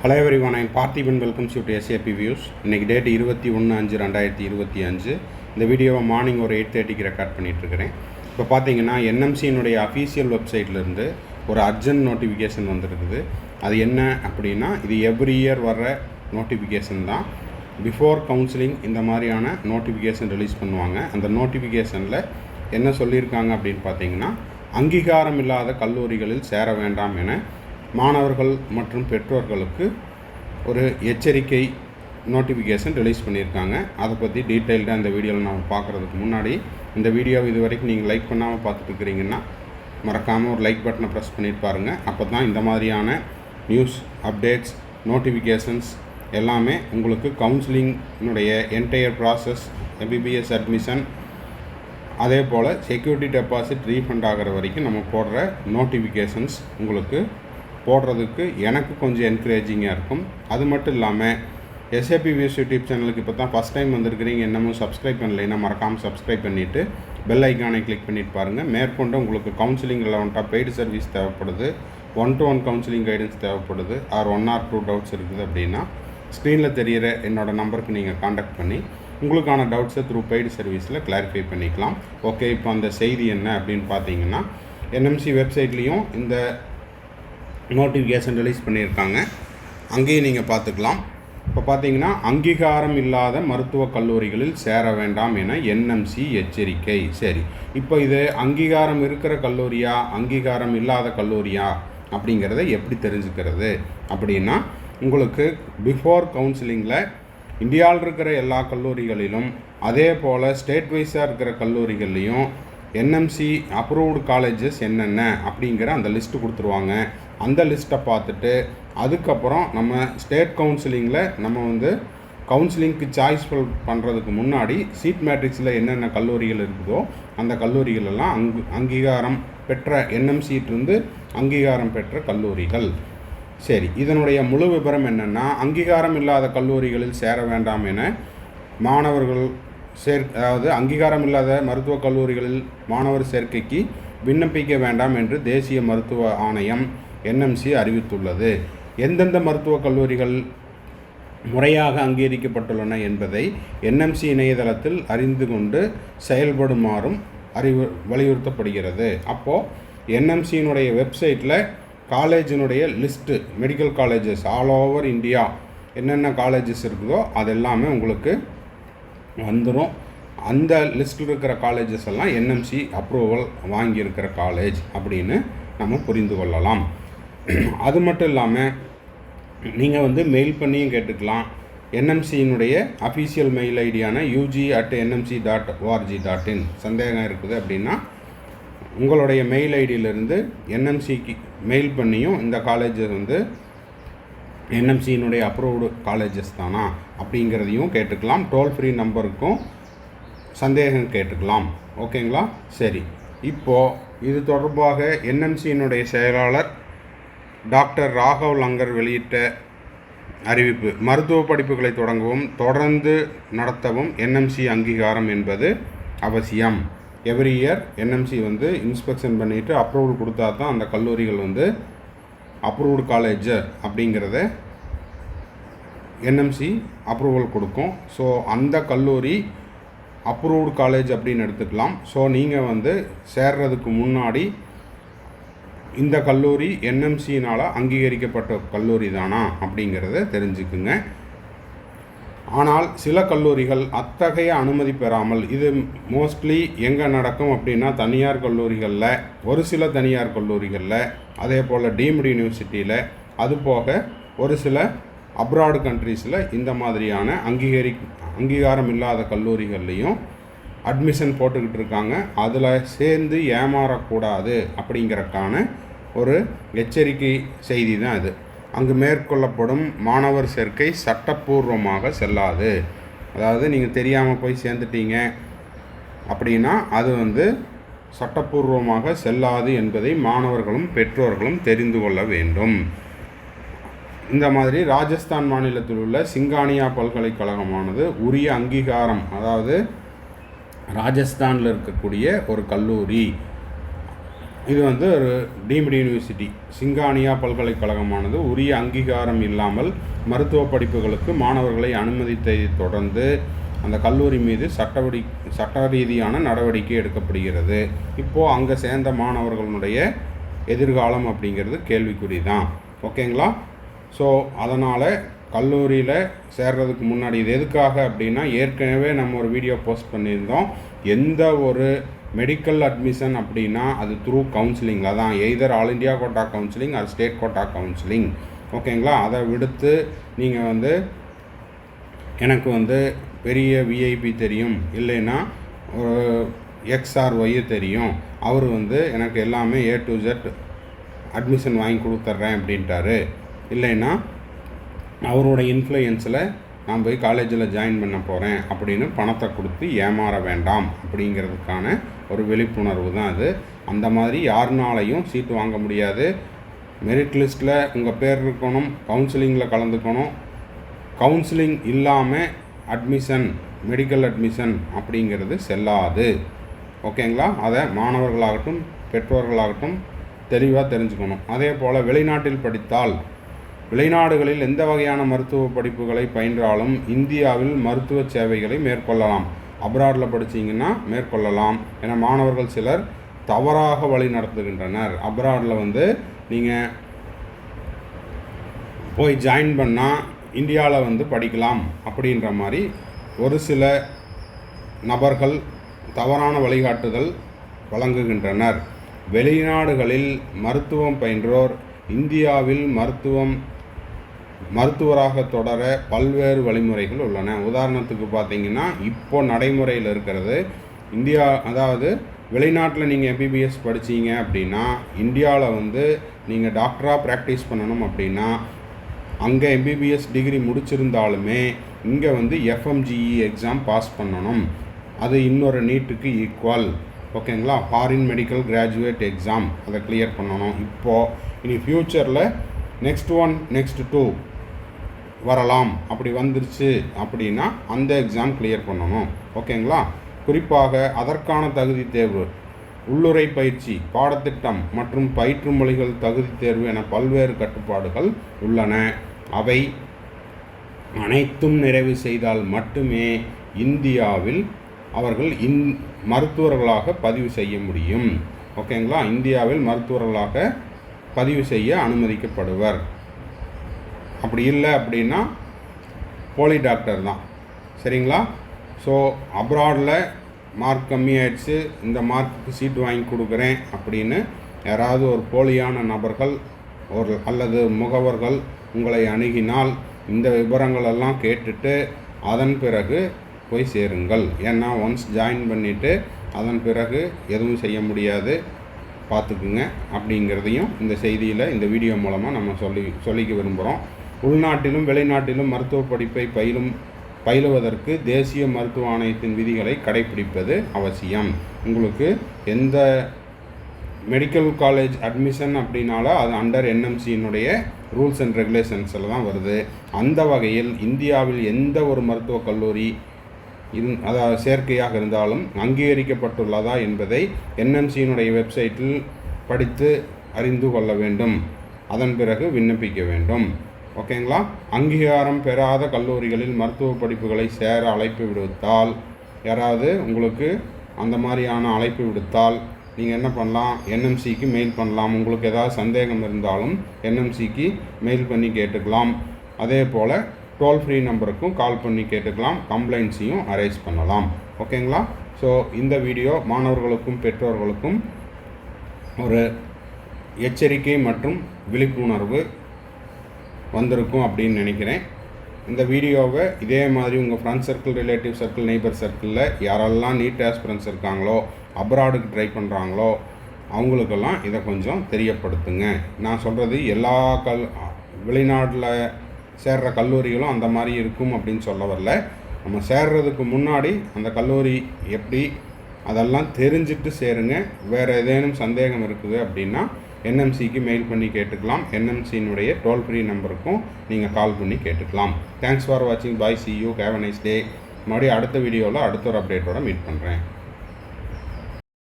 Hello everyone, I Parthiban. Welcomes you to SAP views. இன்றைக்கி date 21/5/2025. இந்த வீடியோவை மார்னிங் ஒரு 8:30க்கு ரெக்கார்ட் பண்ணிகிட்ருக்கிறேன். இப்போ பார்த்தீங்கன்னா என்எம்சியினுடைய அஃபீஷியல் வெப்சைட்லேருந்து ஒரு அர்ஜென்ட் நோட்டிஃபிகேஷன் வந்துருக்குது. அது என்ன அப்படின்னா, இது எவ்ரி இயர் வர்ற நோட்டிஃபிகேஷன் தான். பிஃபோர் கவுன்சிலிங் இந்த மாதிரியான நோட்டிஃபிகேஷன் ரிலீஸ் பண்ணுவாங்க. அந்த நோட்டிஃபிகேஷனில் என்ன சொல்லியிருக்காங்க அப்படின்னு பார்த்தீங்கன்னா, அங்கீகாரம் இல்லாத கல்லூரிகளில் சேர வேண்டாம் என மாணவர்கள் மற்றும் பெற்றோர்களுக்கு ஒரு எச்சரிக்கை நோட்டிஃபிகேஷன் ரிலீஸ் பண்ணியிருக்காங்க. அதை பற்றி டீட்டெயில்டாக இந்த வீடியோவில் நம்ம பார்க்குறதுக்கு முன்னாடி, இந்த வீடியோவை இது வரைக்கும் நீங்கள் லைக் பண்ணாமல் பார்த்துட்டு இருக்கிறீங்கன்னா மறக்காமல் ஒரு லைக் பட்டனை ப்ரெஸ் பண்ணிட்டு பாருங்கள். அப்போ தான் இந்த மாதிரியான நியூஸ் அப்டேட்ஸ், நோட்டிஃபிகேஷன்ஸ் எல்லாமே உங்களுக்கு கவுன்சிலிங்கினுடைய என்டையர் ப்ராசஸ், எம்பிபிஎஸ் அட்மிஷன், அதே போல் செக்யூரிட்டி டெபாசிட் ரீஃபண்ட் ஆகிற வரைக்கும் நம்ம போடுற நோட்டிஃபிகேஷன்ஸ் உங்களுக்கு போடுறதுக்கு எனக்கு கொஞ்சம் என்கரேஜிங்காக இருக்கும். அது மட்டும் இல்லாமல் எஸ்ஏபி வியூஸ் யூடியூப் சேனலுக்கு இப்போ தான் ஃபஸ்ட் டைம் வந்திருக்கிறீங்க, இன்னமும் சப்ஸ்கிரைப் பண்ணலைன்னா மறக்காமல் சப்ஸ்கிரைப் பண்ணிவிட்டு பெல் ஐக்கானை கிளிக் பண்ணிட்டு பாருங்கள். மேற்கொண்டு உங்களுக்கு கவுன்சிலிங் ரெலவெண்ட்டாக பெய்டு சர்வீஸ் தேவைப்படுது, 1-to-1 கவுன்சிலிங் கைடன்ஸ் தேவைப்படுது, ஆர் 1 or 2 டவுட்ஸ் இருக்குது அப்படின்னா ஸ்க்ரீனில் தெரிகிற என்னோடய நம்பருக்கு நீங்கள் காண்டாக்ட் பண்ணி உங்களுக்கான டவுட்ஸை த்ரூ பெய்டு சர்வீஸில் கிளாரிஃபை பண்ணிக்கலாம். ஓகே, இப்போ அந்த செய்தி என்ன அப்படின்னு பார்த்தீங்கன்னா, என்எம்சி வெப்சைட்லேயும் இந்த நோட்டிஃபிகேஷன் ரிலீஸ் பண்ணியிருக்காங்க. அங்கேயும் நீங்கள் பார்த்துக்கலாம். இப்போ பார்த்தீங்கன்னா, அங்கீகாரம் இல்லாத மருத்துவக் கல்லூரிகளில் சேர வேண்டாம் என என்எம்சி எச்சரிக்கை. சரி, இப்போ இது அங்கீகாரம் இருக்கிற கல்லூரியா அங்கீகாரம் இல்லாத கல்லூரியா அப்படிங்கிறத எப்படி தெரிஞ்சுக்கிறது அப்படின்னா, உங்களுக்கு பிஃபோர் கவுன்சிலிங்கில் இந்தியாவில் இருக்கிற எல்லா கல்லூரிகளிலும் அதே போல் ஸ்டேட் வைஸாக இருக்கிற கல்லூரிகள்லேயும் என்எம்சி அப்ரூவ்டு காலேஜஸ் என்னென்ன அப்படிங்கிற அந்த லிஸ்ட்டு கொடுத்துருவாங்க. அந்த லிஸ்ட்டை பார்த்துட்டு அதுக்கப்புறம் நம்ம ஸ்டேட் கவுன்சிலிங்கில் நம்ம கவுன்சிலிங்க்கு சாய்ஸ் பண்ணுறதுக்கு முன்னாடி சீட் மேட்ரிக்ஸில் என்னென்ன கல்லூரிகள் இருக்குதோ அந்த கல்லூரிகளெல்லாம் அங்கீகாரம் பெற்ற என்எம்சியிலிருந்து அங்கீகாரம் பெற்ற கல்லூரிகள். சரி, இதனுடைய முழு விபரம் என்னென்னா, அங்கீகாரம் இல்லாத கல்லூரிகளில் சேர வேண்டாம் என மாணவர்கள் அதாவது அங்கீகாரம் இல்லாத மருத்துவக் கல்லூரிகளில் மாணவர் சேர்க்கைக்கு விண்ணப்பிக்க வேண்டாம் என்று தேசிய மருத்துவ ஆணையம் என்எம்சி அறிவித்துள்ளது. எந்தெந்த மருத்துவக் கல்லூரிகள் முறையாக அங்கீகரிக்கப்பட்டுள்ளன என்பதை என்எம்சி இணையதளத்தில் அறிந்து கொண்டு செயல்படுமாறும் வலியுறுத்தப்படுகிறது. அப்போது என்எம்சியினுடைய வெப்சைட்டில் காலேஜினுடைய list, medical colleges all over India என்னென்ன காலேஜஸ் இருக்குதோ அதெல்லாமே உங்களுக்கு வந்துடும். அந்த லிஸ்ட்டில் இருக்கிற காலேஜஸ் எல்லாம் என்எம்சி அப்ரூவல் வாங்கியிருக்கிற காலேஜ் அப்படின்னு நம்ம புரிந்து கொள்ளலாம். அது மட்டும் இல்லாமல் நீங்கள் மெயில் பண்ணியும் கேட்டுக்கலாம். என்எம்சியினுடைய அஃபீஷியல் மெயில் ஐடியான ug@nmc.org.in சந்தேகம் இருக்குது அப்படின்னா உங்களுடைய மெயில் ஐடியிலிருந்து என்எம்சிக்கு மெயில் பண்ணியும் இந்த காலேஜஸ் என்எம்சியினுடைய அப்ரூவ்டு காலேஜஸ் தானா அப்படிங்கிறதையும் கேட்டுக்கலாம். டோல் ஃப்ரீ நம்பருக்கும் சந்தேகம் கேட்டுக்கலாம். ஓகேங்களா? சரி, இப்போது இது தொடர்பாக என்எம்சியினுடைய செயலாளர் டாக்டர் ராகவ் லங்கர் வெளியிட்ட அறிவிப்பு: மருத்துவ படிப்புகளை தொடங்கவும் தொடர்ந்து நடத்தவும் என்எம்சி அங்கீகாரம் என்பது அவசியம். எவ்ரி இயர் என்எம்சி இன்ஸ்பெக்ஷன் பண்ணிவிட்டு அப்ரூவல் கொடுத்தா தான் அந்த கல்லூரிகள் அப்ரூவ்டு காலேஜ் அப்படிங்கிறத என்எம்சி அப்ரூவல் கொடுக்கும். ஸோ அந்த கல்லூரி அப்ரூவ்டு காலேஜ் அப்படின்னு எடுத்துக்கலாம். ஸோ நீங்கள் சேர்றதுக்கு முன்னாடி இந்த கல்லூரி என்எம்சினால் அங்கீகரிக்கப்பட்ட கல்லூரி தானா அப்படிங்கிறத தெரிஞ்சுக்குங்க. ஆனால் சில கல்லூரிகள் அத்தகைய அனுமதி பெறாமல், இது மோஸ்ட்லி எங்கே நடக்கும் அப்படின்னா தனியார் கல்லூரிகளில், ஒரு சில தனியார் கல்லூரிகளில், அதே போல் டீம்டு யூனிவர்சிட்டியில், அதுபோக ஒரு சில அப்ராடு கண்ட்ரீஸில் இந்த மாதிரியான அங்கீகாரம் இல்லாத கல்லூரிகள்லேயும் அட்மிஷன் போட்டுக்கிட்டு இருக்காங்க. அதில் சேர்ந்து ஏமாறக்கூடாது அப்படிங்கிறக்கான ஒரு எச்சரிக்கை செய்தி தான் இது. அங்கு மேற்கொள்ளப்படும் மாணவர் சேர்க்கை சட்டப்பூர்வமாக செல்லாது. அதாவது நீங்கள் தெரியாமல் போய் சேர்ந்துட்டீங்க அப்படின்னா அது சட்டப்பூர்வமாக செல்லாது என்பதை மாணவர்களும் பெற்றோர்களும் தெரிந்து கொள்ள வேண்டும். இந்த மாதிரி ராஜஸ்தான் மாநிலத்தில் உள்ள சிங்கானியா பல்கலைக்கழகமானது உரிய அங்கீகாரம், அதாவது ராஜஸ்தானில் இருக்கக்கூடிய ஒரு கல்லூரி இது வந்து ஒரு டீம்டு யூனிவர்சிட்டி சிங்கானியா பல்கலைக்கழகமானது உரிய அங்கீகாரம் இல்லாமல் மருத்துவ படிப்புகளுக்கு மாணவர்களை அனுமதித்ததை தொடர்ந்து அந்த கல்லூரி மீது சட்ட ரீதியான நடவடிக்கை எடுக்கப்படுகிறது. இப்போது அங்கே சேர்ந்த மாணவர்களுடைய எதிர்காலம் அப்படிங்கிறது கேள்விக்குறி தான். ஓகேங்களா? ஸோ அதனால் கல்லூரியில் சேர்றதுக்கு முன்னாடி இது எதுக்காக அப்படின்னா, ஏற்கனவே நம்ம ஒரு வீடியோ போஸ்ட் பண்ணியிருந்தோம். எந்த ஒரு மெடிக்கல் அட்மிஷன் அப்படின்னா அது த்ரூ கவுன்சிலிங்கில் தான், either all India quota counselling அது ஸ்டேட் கோட்டா கவுன்சிலிங். ஓகேங்களா? அதை விடுத்து நீங்கள் வந்து எனக்கு வந்து பெரிய விஐபி தெரியும், இல்லைன்னா ஒரு XRY தெரியும், அவர் வந்து எனக்கு எல்லாமே A to Z அட்மிஷன் வாங்கி கொடுத்துட்றேன் அப்படின்ட்டாரு, இல்லைன்னா அவரோட இன்ஃப்ளூயன்ஸில் நான் போய் காலேஜில் ஜாயின் பண்ண போகிறேன் அப்படின்னு பணத்தை கொடுத்து ஏமாற வேண்டாம் அப்படிங்கிறதுக்கான ஒரு விழிப்புணர்வு தான் அது. அந்த மாதிரி யாருனாலையும் சீட்டு வாங்க முடியாது. மெரிட் லிஸ்ட்டில் உங்கள் பேர் இருக்கணும், கவுன்சிலிங்கில் கலந்துக்கணும். கவுன்சிலிங் இல்லாமல் அட்மிஷன், மெடிக்கல் அட்மிஷன் அப்படிங்கிறது செல்லாது. ஓகேங்களா? அதை மாணவர்களாகட்டும் பெற்றோர்களாகட்டும் தெளிவாக தெரிஞ்சுக்கணும். அதே போல் வெளிநாட்டில் படித்தால், வெளிநாடுகளில் எந்த வகையான மருத்துவ படிப்புகளை பயின்றாலும் இந்தியாவில் மருத்துவ சேவைகளை மேற்கொள்ளலாம். அப்ராடில் படித்தீங்கன்னா மேற்கொள்ளலாம் என மாணவர்கள் சிலர் தவறாக வழி நடத்துகின்றனர். அப்ராடில் வந்து நீங்கள் போய் ஜாயின் பண்ணால் இந்தியாவில் வந்து படிக்கலாம் அப்படின்ற மாதிரி ஒரு சில நபர்கள் தவறான வழிகாட்டுதல் வழங்குகின்றனர். வெளிநாடுகளில் மருத்துவம் பயின்றோர் இந்தியாவில் மருத்துவராக தொடர பல்வேறு வழிமுறைகள் உள்ளன. உதாரணத்துக்கு பார்த்தீங்கன்னா, இப்போ நடைமுறையில் இருக்கிறது அதாவது வெளிநாட்டில் நீங்கள் MBBS படித்தீங்க அப்படின்னா, இந்தியாவில் வந்து நீங்கள் டாக்டராக ப்ராக்டிஸ் பண்ணணும் அப்படின்னா, அங்கே MBBS டிகிரி முடிச்சிருந்தாலுமே இங்கே வந்து FMGE எக்ஸாம் பாஸ் பண்ணணும். அது இன்னொரு நீட்டுக்கு ஈக்குவல். ஓகேங்களா? ஃபாரின் மெடிக்கல் கிராஜுவேட் எக்ஸாம் அதை கிளியர் பண்ணணும். இப்போது இனி ஃப்யூச்சரில் நெக்ஸ்ட் 1 நெக்ஸ்ட் 2 வரலாம். அப்படி வந்துருச்சு அப்படின்னா அந்த எக்ஸாம் கிளியர் பண்ணணும். ஓகேங்களா? குறிப்பாக அதற்கான தகுதி தேர்வு, உள்ளுரை பயிற்சி, பாடத்திட்டம் மற்றும் பயிற்று மொழிகள் தகுதி தேர்வு என பல்வேறு கட்டுப்பாடுகள் உள்ளன. அவை அனைத்தும் நிறைவு செய்தால் மட்டுமே இந்தியாவில் அவர்கள் மருத்துவர்களாக பதிவு செய்ய முடியும். ஓகேங்களா? இந்தியாவில் மருத்துவர்களாக பதிவு செய்ய அனுமதிக்கப்படுவர். அப்படி இல்லை அப்படின்னா போலி டாக்டர் தான். சரிங்களா? ஸோ அப்ராடில் மார்க் கம்மியாயிடுச்சு, இந்த மார்க்குக்கு சீட்டு வாங்கி கொடுக்குறேன் அப்படின்னு யாராவது ஒரு போலியான நபர்கள் அல்லது முகவர்கள் உங்களை அணுகினால் இந்த விவரங்களெல்லாம் கேட்டுட்டு அதன் பிறகு போய் சேருங்கள். ஏன்னா ஒன்ஸ் ஜாயின் பண்ணிவிட்டு அதன் பிறகு எதுவும் செய்ய முடியாது, பார்த்துக்குங்க அப்படிங்கிறதையும் இந்த செய்தியில் இந்த வீடியோ மூலமாக நம்ம சொல்லிக்க விரும்புகிறோம். உள்நாட்டிலும் வெளிநாட்டிலும் மருத்துவ படிப்பை பயிலுவதற்கு தேசிய மருத்துவ ஆணையத்தின் விதிகளை கடைபிடிப்பது அவசியம். உங்களுக்கு எந்த மெடிக்கல் காலேஜ் அட்மிஷன் அப்படின்னாலும் அது அண்டர் NMCயினுடைய ரூல்ஸ் அண்ட் ரெகுலேஷன்ஸில் தான் வருது. அந்த வகையில் இந்தியாவில் எந்த ஒரு மருத்துவக் கல்லூரி அதாவது சேர்க்கையாக இருந்தாலும் அங்கீகரிக்கப்பட்டுள்ளதா என்பதை NMCயினுடைய வெப்சைட்டில் படித்து அறிந்து கொள்ள வேண்டும். அதன் பிறகு விண்ணப்பிக்க வேண்டும். ஓகேங்களா? அங்கீகாரம் பெறாத கல்லூரிகளில் மருத்துவ படிப்புகளை சேர அழைப்பு விடுத்தால், யாராவது உங்களுக்கு அந்த மாதிரியான அழைப்பு விடுத்தால் நீங்கள் என்ன பண்ணலாம், NMCக்கு மெயில் பண்ணலாம். உங்களுக்கு ஏதாவது சந்தேகம் இருந்தாலும் NMCக்கு மெயில் பண்ணி கேட்டுக்கலாம். அதே போல் டோல் ஃப்ரீ நம்பருக்கும் கால் பண்ணி கேட்டுக்கலாம். கம்ப்ளைண்ட்ஸையும் அரேஞ்ச் பண்ணலாம். ஓகேங்களா? ஸோ இந்த வீடியோ மாணவர்களுக்கும் பெற்றோர்களுக்கும் ஒரு எச்சரிக்கை மற்றும் விழிப்புணர்வு வந்திருக்கும் அப்படின்னு நினைக்கிறேன். இந்த வீடியோவை இதே மாதிரி உங்கள் friends circle, relative circle, neighbour சர்க்கிளில் யாரெல்லாம் நீட் ஆஸ்பிரன்ஸ் இருக்காங்களோ, அப்ராடுக்கு ட்ரை பண்ணுறாங்களோ அவங்களுக்கெல்லாம் இதை கொஞ்சம் தெரியப்படுத்துங்க. நான் சொல்கிறது எல்லா வெளிநாட்டில் சேர்கிற கல்லூரிகளும் அந்த மாதிரி இருக்கும் அப்படின்னு சொல்ல வரல. நம்ம சேர்றதுக்கு முன்னாடி அந்த கல்லூரி எப்படி அதெல்லாம் தெரிஞ்சுட்டு சேருங்க. வேறு ஏதேனும் சந்தேகம் இருக்குது அப்படின்னா NMCக்கு மெயில் பண்ணி கேட்டுக்கலாம். NMCயினுடைய டோல் ஃப்ரீ நம்பருக்கும் நீங்கள் கால் பண்ணி கேட்டுக்கலாம். தேங்க்ஸ் ஃபார் வாட்சிங். பாய், see you, have a nice day. மறுபடியும் அடுத்த வீடியோவில் அடுத்த ஒரு அப்டேட்டோட மீட் பண்ணுறேன்.